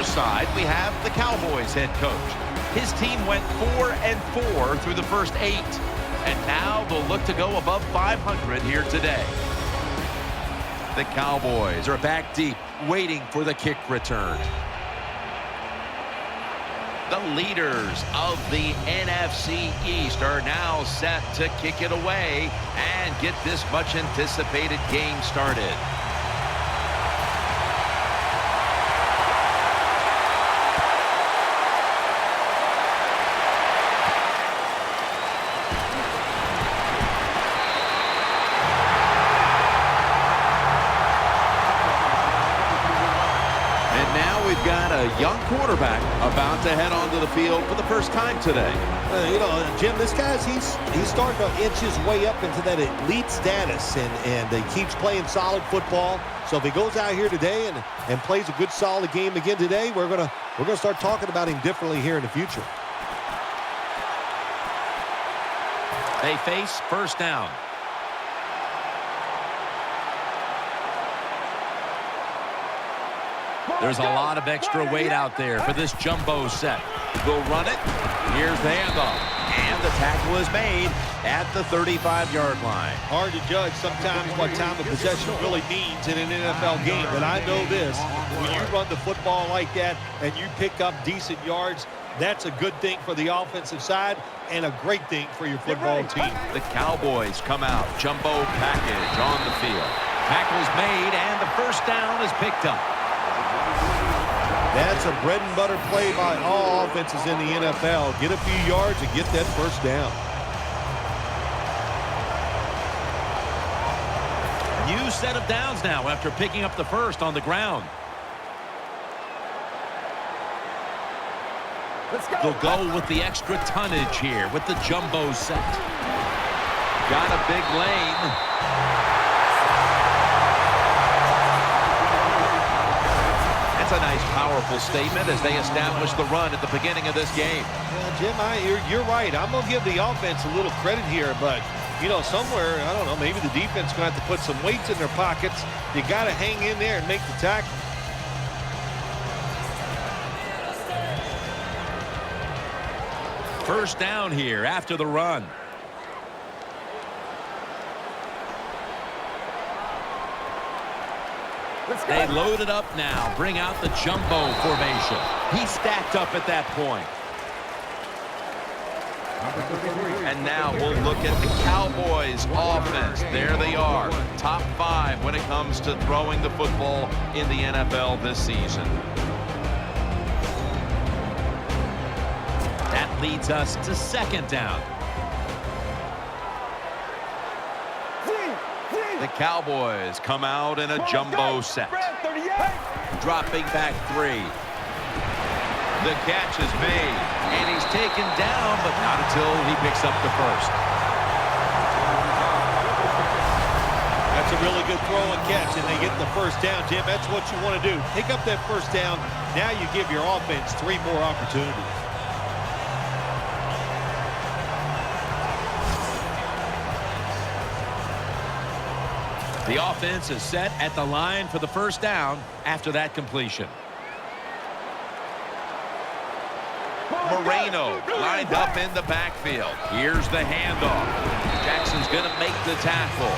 side, we have the Cowboys head coach. His team went 4-4 through the first 8. And now they'll look to go above 500 here today. The Cowboys are back deep, waiting for the kick return. The leaders of the NFC East are now set to kick it away and get this much anticipated game started. Got a young quarterback about to head onto the field for the first time today. Jim, this guy's he's starting to inch his way up into that elite status, and he keeps playing solid football. So if he goes out here today and plays a good solid game again today, we're gonna start talking about him differently here in the future. They face first down. There's a lot of extra weight out there for this jumbo set. They'll run it. Here's the handoff. And the tackle is made at the 35-yard line. Hard to judge sometimes what time of possession really means in an NFL game, but I know this. When you run the football like that and you pick up decent yards, that's a good thing for the offensive side and a great thing for your football team. The Cowboys come out. Jumbo package on the field. Tackle's made, and the first down is picked up. That's a bread-and-butter play by all offenses in the NFL. Get a few yards and get that first down. New set of downs now after picking up the first on the ground. They'll go with the extra tonnage here with the jumbo set. Got a big lane. That's a nice, powerful statement as they establish the run at the beginning of this game. Yeah, Jim, you're right. I'm going to give the offense a little credit here, but, somewhere, I don't know, maybe the defense is going to have to put some weights in their pockets. You got to hang in there and make the tackle. First down here after the run. They load it up now. Bring out the jumbo formation. He stacked up at that point. And now we'll look at the Cowboys offense. There they are. Top 5 when it comes to throwing the football in the NFL this season. That leads us to second down. The Cowboys come out in a jumbo set. Dropping back 3. The catch is made, and he's taken down, but not until he picks up the first. That's a really good throw and catch, and they get the first down, Jim. That's what you want to do. Pick up that first down. Now you give your offense 3 more opportunities. The offense is set at the line for the first down after that completion. Moreno lined up in the backfield. Here's the handoff. Jackson's going to make the tackle.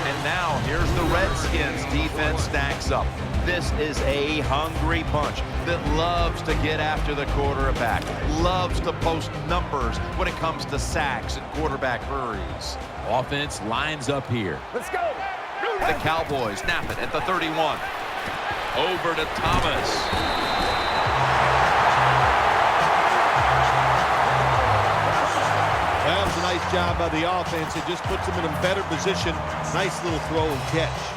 And now here's the Redskins defense stacks up. This is a hungry bunch that loves to get after the quarterback, loves to post numbers when it comes to sacks and quarterback hurries. Offense lines up here. Let's go. The Cowboys snap it at the 31. Over to Thomas. That was a nice job by the offense. It just puts them in a better position. Nice little throw and catch.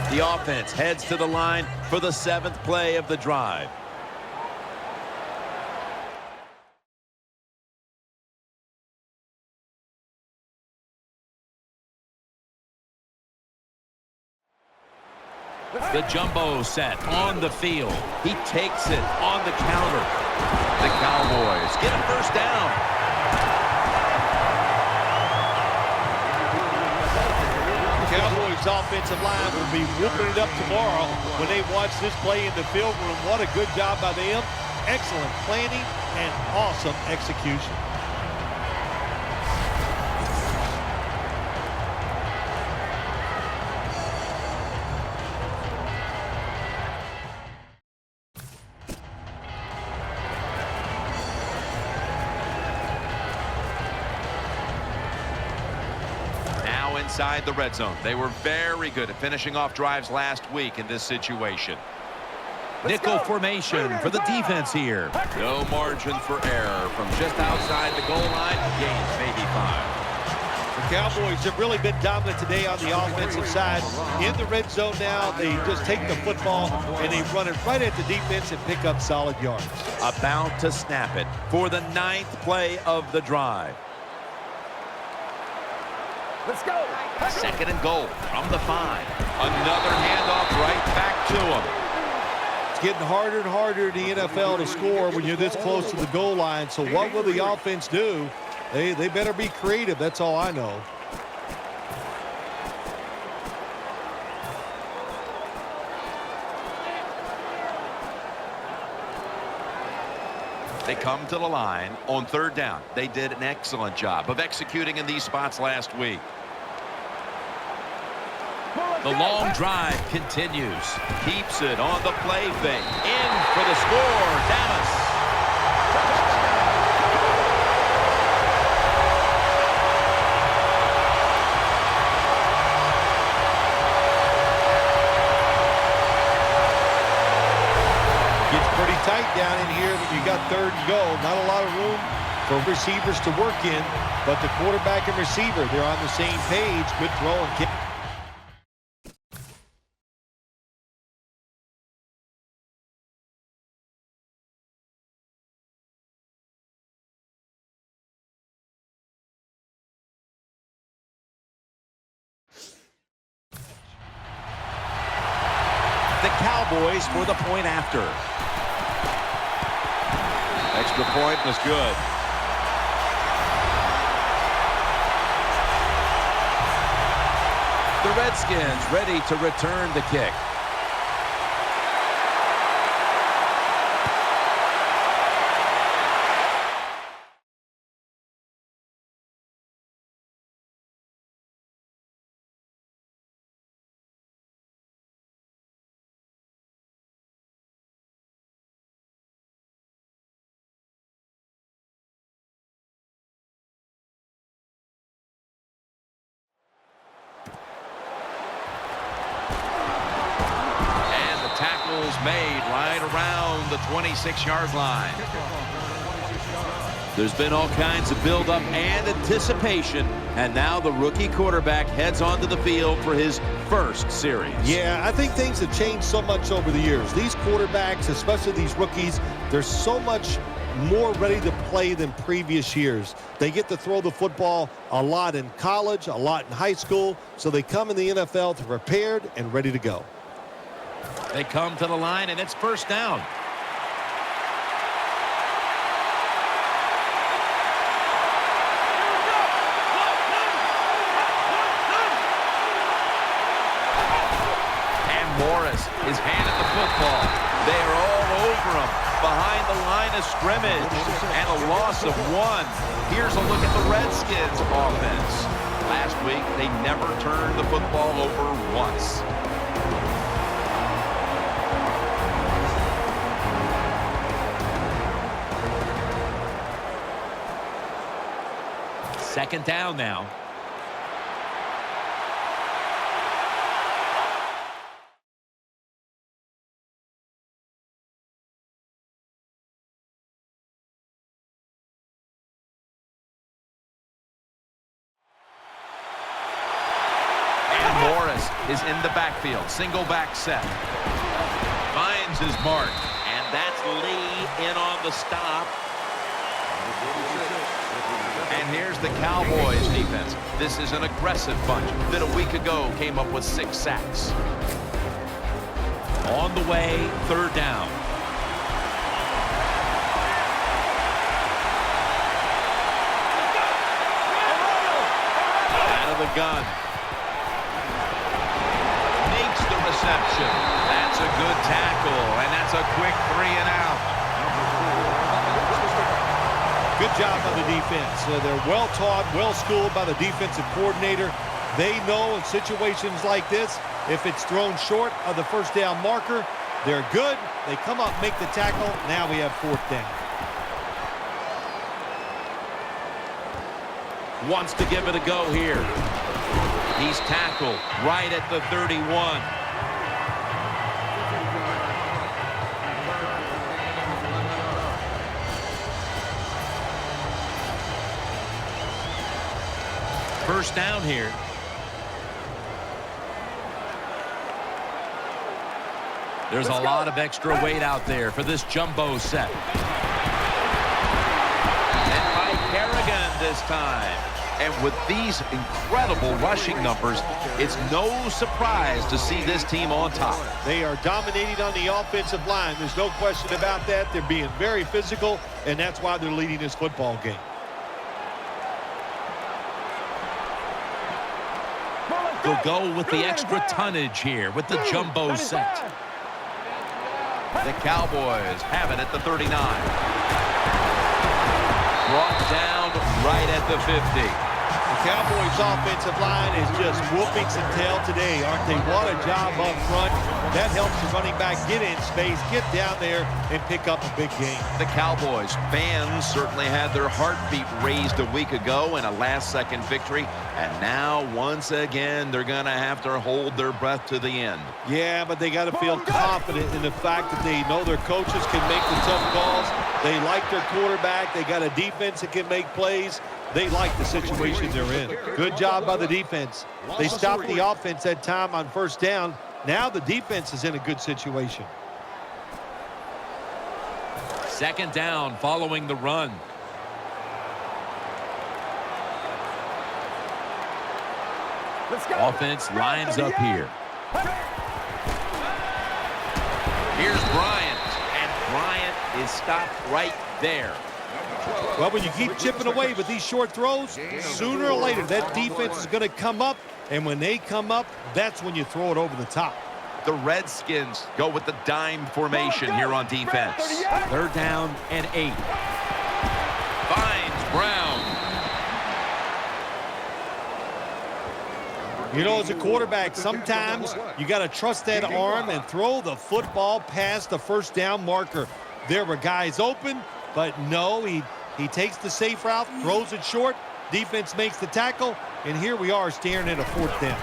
The offense heads to the line for the 7th play of the drive. The jumbo set on the field. He takes it on the counter. The Cowboys get a offensive line will be whooping it up tomorrow when they watch this play in the film room. What a good job by them. Excellent planning and awesome execution. Inside the red zone. They were very good at finishing off drives last week in this situation. Nickel formation for the defense here. No margin for error from just outside the goal line. Gains maybe 5. The Cowboys have really been dominant today on the offensive side. In the red zone now, they just take the football and they run it right at the defense and pick up solid yards. About to snap it for the 9th play of the drive. Let's go. 2nd and goal from the 5. Another handoff right back to him. It's getting harder and harder in the NFL to score when you're this close to the goal line. So what will the offense do? They better be creative. That's all I know. They come to the line on 3rd down. They did an excellent job of executing in these spots last week. The long drive continues. Keeps it on the play fake. In for the score, Dallas. Gets pretty tight down in here when you got 3rd and goal. Not a lot of room for receivers to work in, but the quarterback and receiver, they're on the same page. Good throw and kick. The Cowboys for the point after. Extra point was good. The Redskins ready to return the kick. Tackles made right around the 26-yard line. There's been all kinds of buildup and anticipation, and now the rookie quarterback heads onto the field for his first series. Yeah, I think things have changed so much over the years. These quarterbacks, especially these rookies, they're so much more ready to play than previous years. They get to throw the football a lot in college, a lot in high school, so they come in the NFL to prepared and ready to go. They come to the line, and it's 1st down. And Morris is handed the football. They are all over him behind the line of scrimmage. And a loss of 1. Here's a look at the Redskins offense. Last week, they never turned the football over once. Second down now. And Morris is in the backfield. Single back set. Finds his mark. And that's Lee in on the stop. And here's the Cowboys defense. This is an aggressive bunch that a week ago came up with 6 sacks. On the way, 3rd down. Out of the gun. interception. That's a good tackle, and that's a quick 3 and out. Good job by the defense. They're well-taught, well-schooled by the defensive coordinator. They know in situations like this, if it's thrown short of the first down marker, they're good. They come up, make the tackle. Now we have 4th down. Wants to give it a go here. He's tackled right at the 31. First down here. There's a lot of extra weight out there for this jumbo set. And by Kerrigan this time. And with these incredible rushing numbers, it's no surprise to see this team on top. They are dominating on the offensive line. There's no question about that. They're being very physical, and that's why they're leading this football game. They'll go with the extra tonnage here with the jumbo set. The Cowboys have it at the 39. Brought down right at the 50. The Cowboys offensive line is just whooping some tail today, aren't they? What a job up front. That helps the running back get in space, get down there, and pick up a big game. The Cowboys fans certainly had their heartbeat raised a week ago in a last-second victory. And now, once again, they're going to have to hold their breath to the end. Yeah, but they got to feel confident in the fact that they know their coaches can make the tough calls. They like their quarterback. They got a defense that can make plays. They like the situation they're in. Good job by the defense. They stopped the offense that time on first down. Now the defense is in a good situation. Second down following the run. Offense lines up here. Here's Bryant, and Bryant is stopped right there. Well, when you keep chipping away with these short throws, sooner or later that defense is going to come up, and when they come up, that's when you throw it over the top. The Redskins go with the dime formation here on defense. 3rd down and 8. Finds Brown. You know, as a quarterback, sometimes you got to trust that arm and throw the football past the first down marker. There were guys open, but no, he takes the safe route, throws it short, defense makes the tackle, and here we are staring at a 4th down.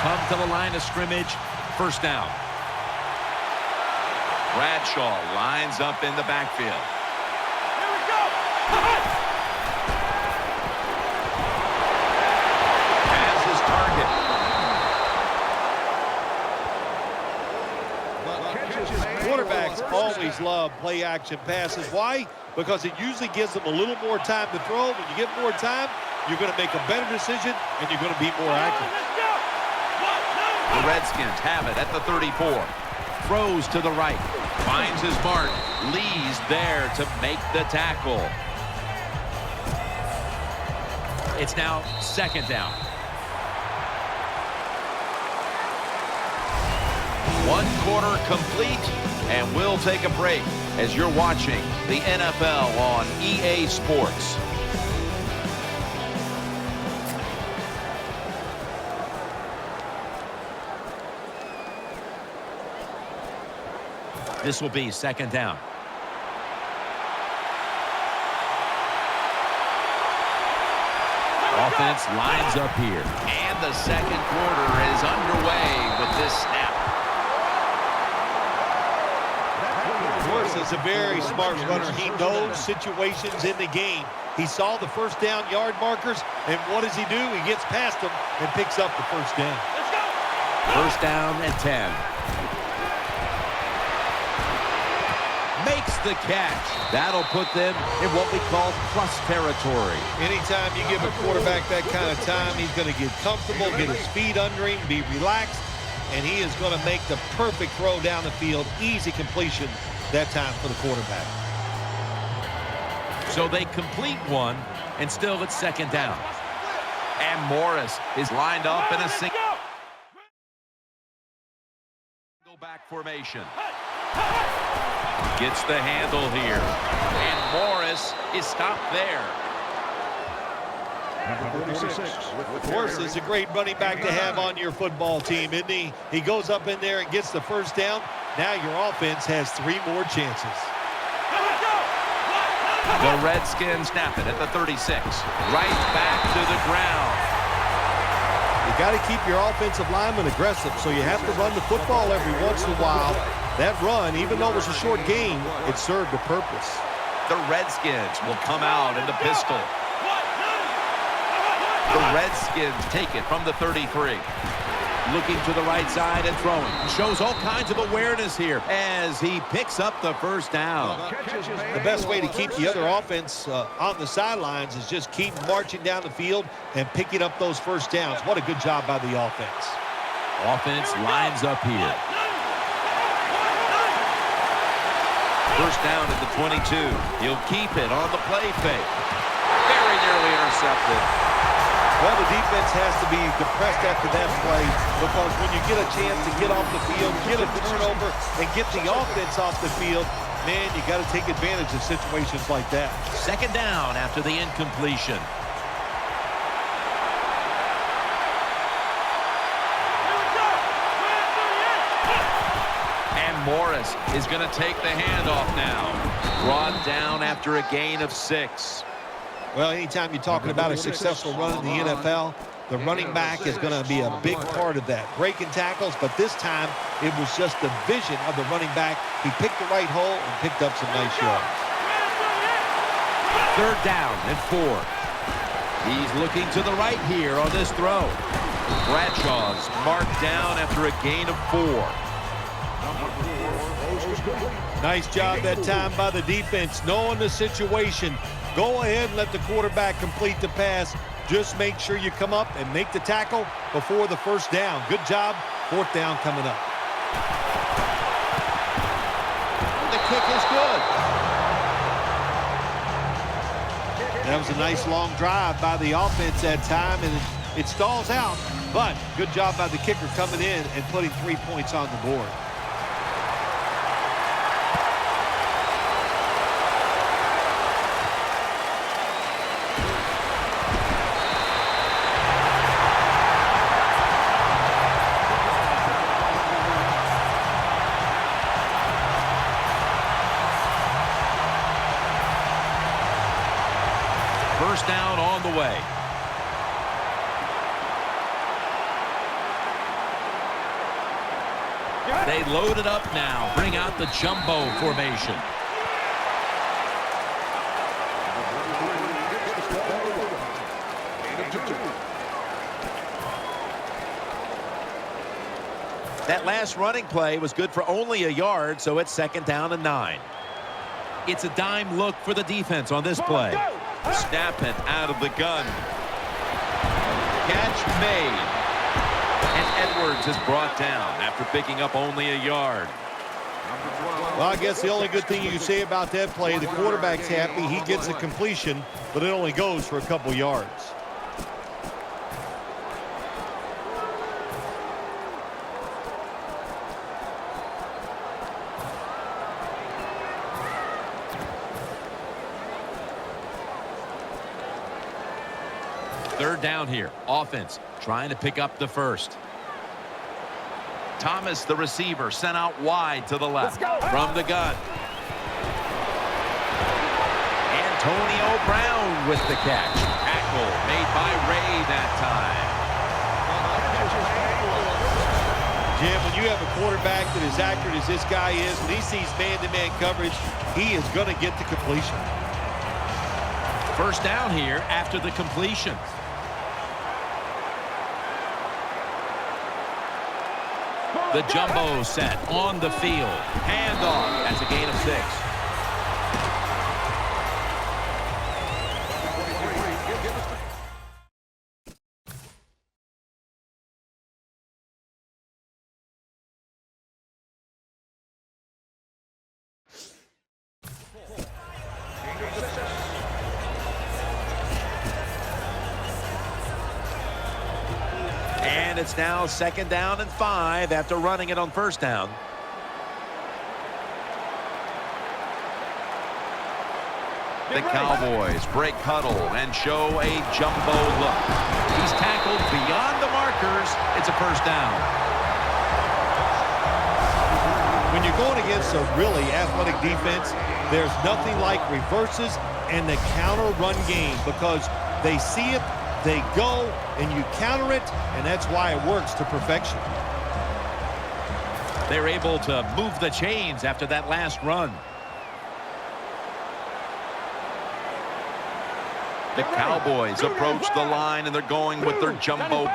Come to the line of scrimmage. First down. Bradshaw lines up in the backfield. Here we go. Has his target. Quarterbacks always love play-action passes. Why? Because it usually gives them a little more time to throw. When you get more time, you're going to make a better decision, and you're going to be more accurate. The Redskins have it at the 34. Throws to the right. Finds his mark. Lee's there to make the tackle. It's now 2nd down. 1 quarter complete, and we'll take a break as you're watching the NFL on EA Sports. This will be 2nd down. Offense lines up here. And the 2nd quarter is underway with this snap. Morris is a very smart runner. He knows situations in the game. He saw the first down yard markers, and what does he do? He gets past them and picks up the first down. Let's go. First down and 10. makes the catch. That'll put them in what we call plus territory. Anytime you give a quarterback that kind of time, he's going to get comfortable, get his feet under him, be relaxed, and he is going to make the perfect throw down the field. Easy completion that time for the quarterback. So they complete one, and still it's second down. And Morris is lined up in a single back formation. Gets the handle here. And Morris is stopped there. Morris is a great running back to have on your football team, isn't he? He goes up in there and gets the first down. Now your offense has 3 more chances. The Redskins snap it at the 36. Right back to the ground. You got to keep your offensive lineman aggressive, so you have to run the football every once in a while. That run, even though it was a short game, it served a purpose. The Redskins will come out in the pistol. The Redskins take it from the 33. Looking to the right side and throwing. Shows all kinds of awareness here as he picks up the first down. The best way to keep the other offense on the sidelines is just keep marching down the field and picking up those first downs. What a good job by the offense. Offense lines up here. First down at the 22. He'll keep it on the play fake. Very nearly intercepted. Well, the defense has to be depressed after that play, because when you get a chance to get off the field, get a turnover, and get the offense off the field, man, you got to take advantage of situations like that. Second down after the incompletion. And Morris is going to take the handoff now. Brought down after a gain of 6. Well, anytime you're talking about a successful run in the NFL, the running back is going to be a big part of that. Breaking tackles, but this time it was just the vision of the running back. He picked the right hole and picked up some nice yards. Third down and 4. He's looking to the right here on this throw. Bradshaw's marked down after a gain of 4. Nice job that time by the defense, knowing the situation. Go ahead and let the quarterback complete the pass. Just make sure you come up and make the tackle before the first down. Good job. Fourth down coming up. The kick is good. That was a nice long drive by the offense that time, and it stalls out. But good job by the kicker coming in and putting 3 points on the board. First down on the way. They load it up now. Bring out the jumbo formation. That last running play was good for only a yard, so it's second down and 9. It's a dime look for the defense on this play. Snap it out of the gun. Catch made. And Edwards is brought down after picking up only a yard. Well, I guess the only good thing you can say about that play, the quarterback's happy. He gets a completion, but it only goes for a couple yards. Third down here. Offense trying to pick up the first. Thomas, the receiver, sent out wide to the left from the gun. Antonio Brown with the catch. Tackle made by Ray that time. Jim, when you have a quarterback that is accurate as this guy is, when he sees man-to-man coverage, he is going to get the completion. First down here after the completion. The jumbo set on the field. Handoff. That's a gain of 6. And it's now 2nd down and 5 after running it on 1st down. The Cowboys break huddle and show a jumbo look. He's tackled beyond the markers. It's a 1st down. When you're going against a really athletic defense, there's nothing like reverses and the counter run game, because they see it, they go, and you counter it, and that's why it works to perfection. They're able to move the chains after that last run. The Cowboys approach the line, and they're going with their jumbo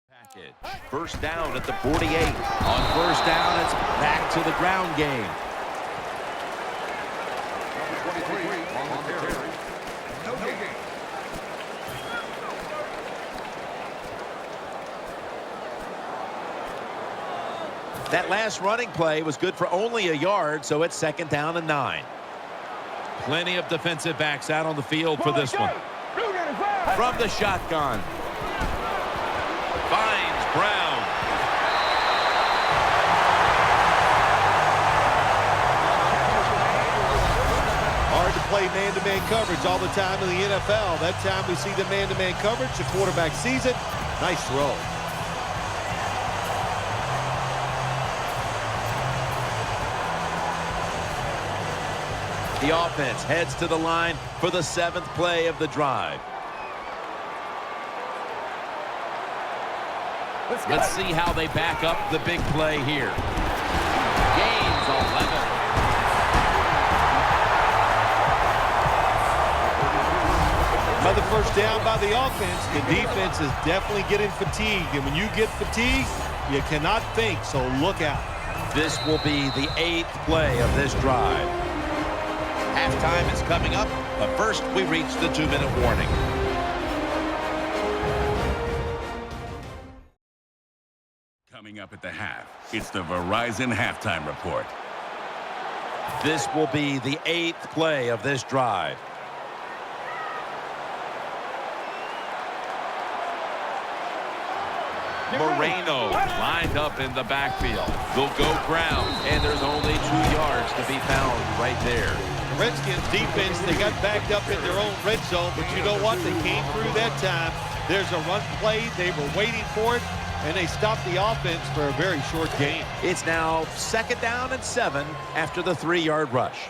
package. 1st down at the 48. On 1st down, it's back to the ground game. That last running play was good for only a yard, so it's 2nd down and 9. Plenty of defensive backs out on the field for this one. From the shotgun. Finds Brown. Hard to play man-to-man coverage all the time in the NFL. That time we see the man-to-man coverage, the quarterback sees it. Nice throw. The offense heads to the line for the 7th play of the drive. Let's see how they back up the big play here. Gains 11. Another 1st down by the offense. The defense is definitely getting fatigued, and when you get fatigued, you cannot think, so look out. This will be the 8th play of this drive. Halftime is coming up, but first we reach the 2-minute warning. Coming up at the half, it's the Verizon Halftime Report. This will be the 8th play of this drive. Moreno lined up in the backfield. They'll go ground, and there's only 2 yards to be found right there. The Redskins defense, they got backed up in their own red zone, but you know what? They came through that time. There's a run play. They were waiting for it, and they stopped the offense for a very short gain. It's now 2nd down and 7 after the 3-yard rush.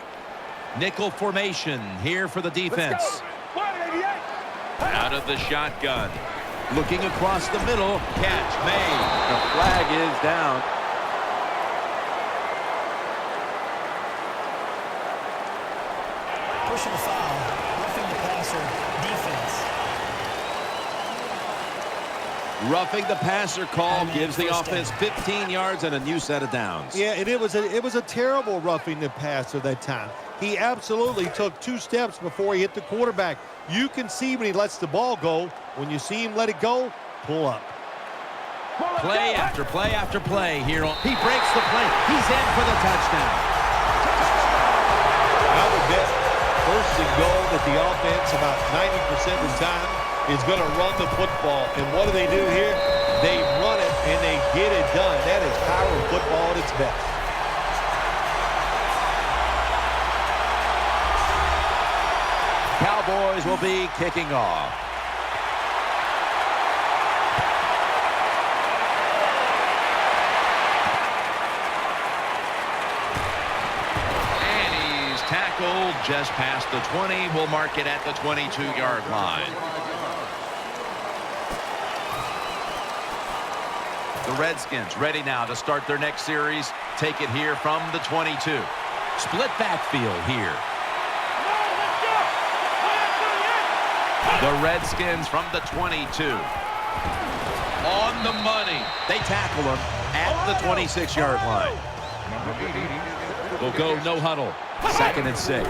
Nickel formation here for the defense. Out of the shotgun. Looking across the middle. Catch made. The flag is down. Personal foul, roughing the passer, defense. Roughing the passer call gives the offense 15 yards and a new set of downs. Yeah, and it was a terrible roughing the passer that time. He absolutely took 2 steps before he hit the quarterback. You can see when he lets the ball go. When you see him let it go, pull up. Play after play after play here. He breaks the play. He's in for the touchdown. I would bet 1st and goal that the offense about 90% of the time is going to run the football. And what do they do here? They run it and they get it done. That is power of football at its best. Cowboys will be kicking off. And he's tackled just past the 20. We'll mark it at the 22-yard line. The Redskins ready now to start their next series. Take it here from the 22. Split backfield here. The Redskins from the 22. On the money. They tackle him at the 26-yard line. We'll go no huddle. 2nd and 6.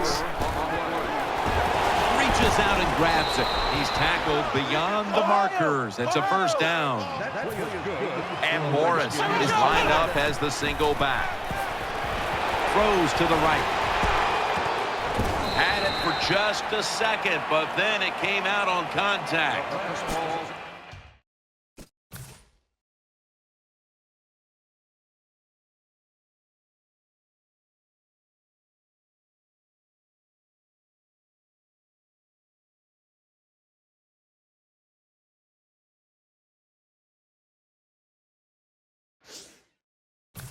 Reaches out and grabs it. He's tackled beyond the markers. It's a 1st down. And Morris is lined up as the single back. Throws to the right. Had it for just a second, but then it came out on contact.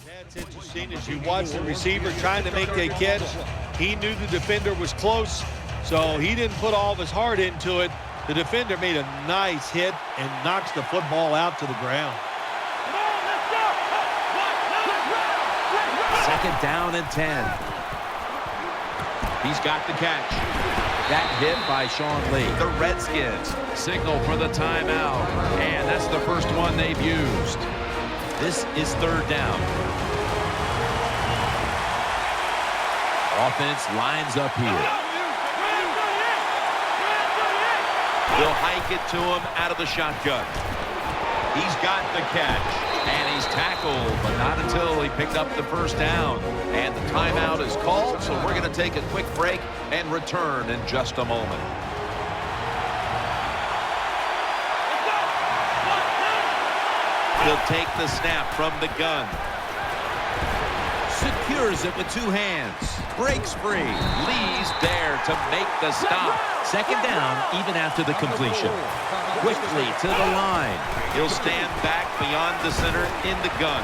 That's interesting. As you watch the receiver trying to make that catch, he knew the defender was close, so he didn't put all of his heart into it. The defender made a nice hit and knocks the football out to the ground. Second down and 10. He's got the catch. That hit by Sean Lee. The Redskins signal for the timeout, and that's the first one they've used. This is third down. Offense lines up here. They'll hike it to him out of the shotgun. He's got the catch, and he's tackled, but not until he picked up the first down. And the timeout is called, so we're going to take a quick break and return in just a moment. He'll take the snap from the gun. Secures it with two hands. Breaks free. Lee's there to make the stop. Second down even after the completion. Quickly to the line. He'll stand back beyond the center in the gun.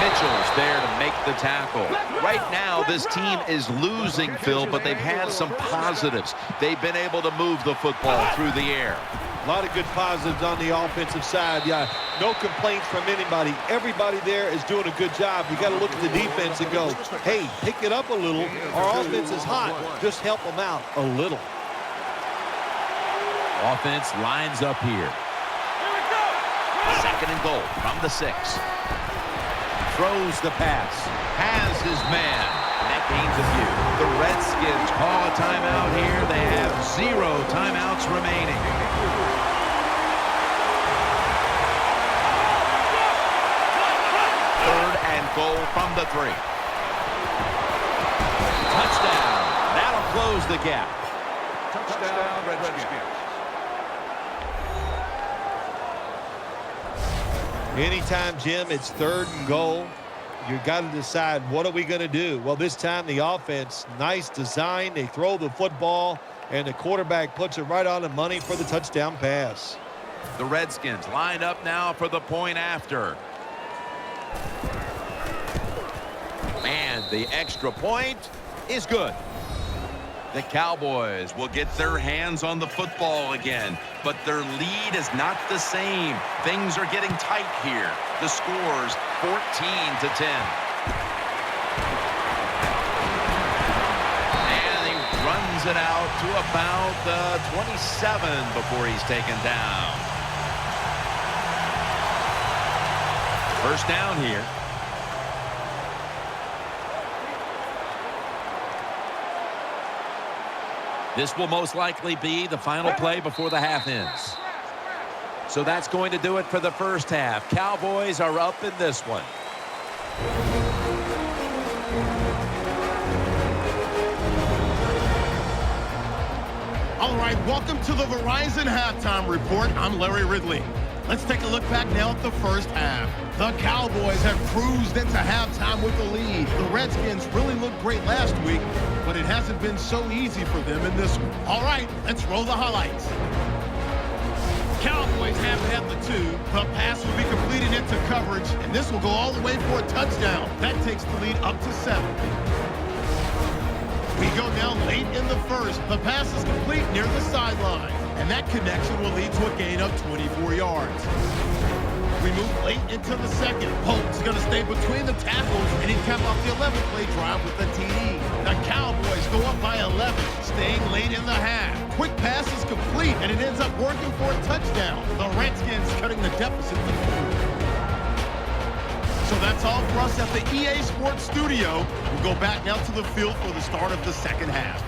Mitchell's there to make the tackle. Right now, this team is losing, Phil, but they've had some positives. They've been able to move the football through the air. A lot of good positives on the offensive side. Yeah, no complaints from anybody. Everybody there is doing a good job. You got to look at the defense and go, hey, pick it up a little. Our offense is hot. Just help them out a little. Offense lines up here. Second and goal from the 6. Throws the pass. Has his man. That gains a few. The Redskins call a timeout here. They have 0 timeouts remaining. Third and goal from the 3. Touchdown. That'll close the gap. Touchdown, Redskins. Anytime, Jim, it's third and goal, you got to decide, what are we going to do? Well, this time the offense, nice design. They throw the football, and the quarterback puts it right on the money for the touchdown pass. The Redskins line up now for the point after. And the extra point is good. The Cowboys will get their hands on the football again, but their lead is not the same. Things are getting tight here. The score's 14-10. And he runs it out to about the 27 before he's taken down. First down here. This will most likely be the final play before the half ends. So that's going to do it for the first half. Cowboys are up in this one. All right, welcome to the Verizon Halftime Report. I'm Larry Ridley. Let's take a look back now at the first half. The Cowboys have cruised into halftime with the lead. The Redskins really looked great last week, but it hasn't been so easy for them in this one. All right, let's roll the highlights. Cowboys have it at the 2. The pass will be completed into coverage, and this will go all the way for a touchdown. That takes the lead up to 7. We go now late in the first. The pass is complete near the sideline, and that connection will lead to a gain of 24 yards. We move late into the second. Holt's going to stay between the tackles, and he capped off the 11th play drive with a TD. The Cowboys go up by 11, staying late in the half. Quick pass is complete, and it ends up working for a touchdown. The Redskins cutting the deficit to 4. So that's all for us at the EA Sports Studio. We'll go back now to the field for the start of the second half.